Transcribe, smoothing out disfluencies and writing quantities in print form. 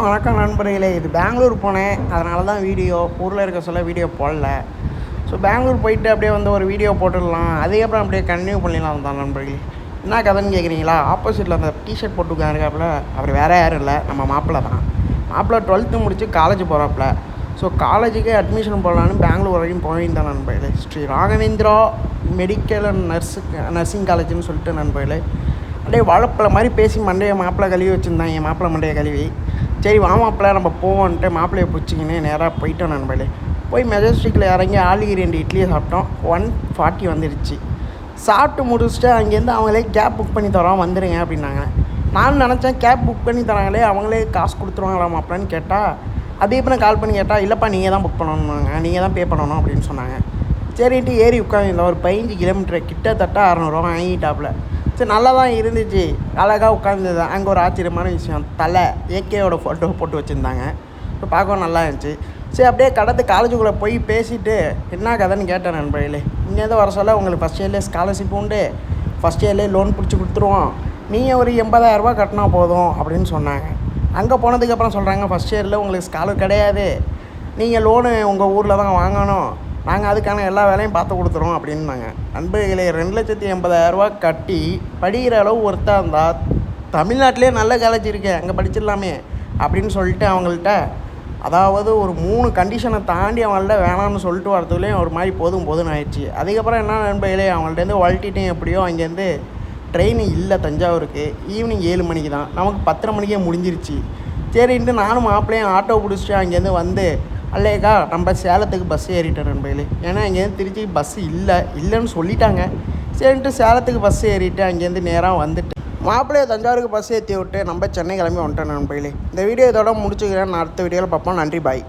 வணக்கம் நண்பர்களே. இது பெங்களூர் போனேன், அதனால தான் ஊரில் இருக்க சொல்ல வீடியோ போடல. ஸோ பெங்களூர் போயிட்டு அப்படியே வந்து ஒரு வீடியோ போட்டுடலாம், அதுக்கப்புறம் அப்படியே கண்டினியூ பண்ணிடலாம் தான் நண்பர்களே. என்ன கதைன்னு கேட்குறீங்களா? ஆப்போசிட்டில் அந்த டிஷர்ட் போட்டு உட்காந்துருக்காப்புல அவர் வேறு யாரும் இல்லை, நம்ம மாப்பிள்ளை தான். மாப்பிள்ளை 12th முடித்து காலேஜ் போகிறாப்புல. ஸோ காலேஜுக்கு அட்மிஷன் போடலான்னு பெங்களூர் வரைக்கும் போயிருந்தேன் நண்பர்களே. Sri Raghavendra medical and nursing காலேஜ்னு சொல்லிட்டு நண்பர்களே. அப்படியே வாழைப்பழ மாதிரி பேசி மாப்பிள்ளை கழுவி வச்சுருந்தாங்க, என் மாப்பிள்ளை மண்டையை கழுவி. சரி மாப்பிள்ளை நம்ம போவோன்ட்டு மாப்பிள்ளையை பிடிச்சிக்கின்னு நேராக போயிட்டோம் நண்பர்களே. போய் மெஜஸ்டிக்கில் இறங்கி ஆளுக்கு 2 இட்லியை சாப்பிட்டோம். 140 வந்துடுச்சு. சாப்பிட்டு முடிச்சுட்டு அங்கேருந்து அவங்களே கேப் புக் பண்ணி தரோம், வந்துடுங்க அப்படின்னாங்க. நான் நினச்சேன் கேப் புக் பண்ணி தராங்களே, அவங்களே காசு கொடுத்துருவாங்களா மாப்பிள்ளைன்னு கேட்டால், அதே இப்போ கால் பண்ணி கேட்டால், இல்லைப்பா நீங்கள் தான் புக் பண்ணணுன்னாங்க, நீங்கள் தான் பே பண்ணணும் அப்படின்னு சொன்னாங்க. சரின்ட்டு ஏறி உட்காந்துருந்தோம். ஒரு 15 கிலோமீட்டர் கிட்டத்தட்ட 600 ரூபா வாங்கிட்டாப்புல. சரி நல்லா தான் இருந்துச்சு, அழகாக உட்காந்துருந்தது. அங்கே ஒரு ஆச்சரியமான விஷயம், தலை ஏகேயோட ஃபோட்டோ போட்டு வச்சுருந்தாங்க. இப்போ பார்க்கவும் நல்லா இருந்துச்சு. சரி அப்படியே கடந்து காலேஜுக்குள்ளே போய் பேசிவிட்டு என்ன கதைன்னு கேட்டேன் நண்பர்களே. இங்கேருந்து வர சொல்ல உங்களுக்கு ஃபஸ்ட் இயர்லேயே ஸ்காலர்ஷிப் உண்டு, ஃபஸ்ட் இயர்லேயே லோன் பிடிச்சி கொடுத்துருவோம், நீங்கள் ஒரு 80,000 ரூபா கட்டினா போதும் அப்படின்னு சொன்னாங்க. அங்கே போனதுக்கப்புறம் சொல்கிறாங்க ஃபஸ்ட் இயரில் உங்களுக்கு ஸ்காலர் கிடையாது, நீங்கள் லோனு உங்கள் ஊரில் தான் வாங்கணும், நாங்கள் அதுக்கான எல்லா வேலையும் பார்த்து கொடுத்துருவோம் அப்படின்னாங்க. நண்பர்களே, 2,80,000 ரூபா கட்டி படிக்கிற அளவு ஒருத்தா இருந்தால் தமிழ்நாட்டிலே நல்ல காலேஜ் இருக்குது, அங்கே படிச்சிடலாமே அப்படின்னு சொல்லிட்டு அவங்கள்ட்ட, அதாவது ஒரு 3 கண்டிஷனை தாண்டி அவங்கள்ட்ட வேணாம்னு சொல்லிட்டு வரதுலேயும் ஒரு மாதிரி போதும்னு ஆயிடுச்சு. அதுக்கப்புறம் என்ன நண்பர்களே, அவங்கள்ட்டேருந்து வளட்டிட்டையும் எப்படியோ அங்கேருந்து ட்ரெயின் இல்லை தஞ்சாவூருக்கு, ஈவினிங் 7 மணிக்கு தான், நமக்கு 10:30 மணிக்கே முடிஞ்சிருச்சு. சரின்ட்டு நானும் மாப்பிள்ளையும் ஆட்டோ பிடிச்சிட்டு அங்கேருந்து வந்து அல்லேக்கா நம்ம சேலத்துக்கு பஸ் ஏறிட்டேன் நண்பர்களே. ஏன்னா அங்கேருந்து திருச்சி பஸ்ஸு இல்லைன்னு சொல்லிட்டாங்க. சரின்ட்டு சேலத்துக்கு பஸ் ஏறிட்டு அங்கேருந்து நேராக வந்துட்டு மாப்பிள்ளையை தஞ்சாவூருக்கு பஸ் ஏற்றி விட்டு நம்ம சென்னை கிளம்பி வந்துட்டேன் நண்பர்களே. இந்த வீடியோ இதோட முடிச்சுக்கிறேன். நான் அடுத்த வீடியோவில் பார்ப்போம். நன்றி, பாய்.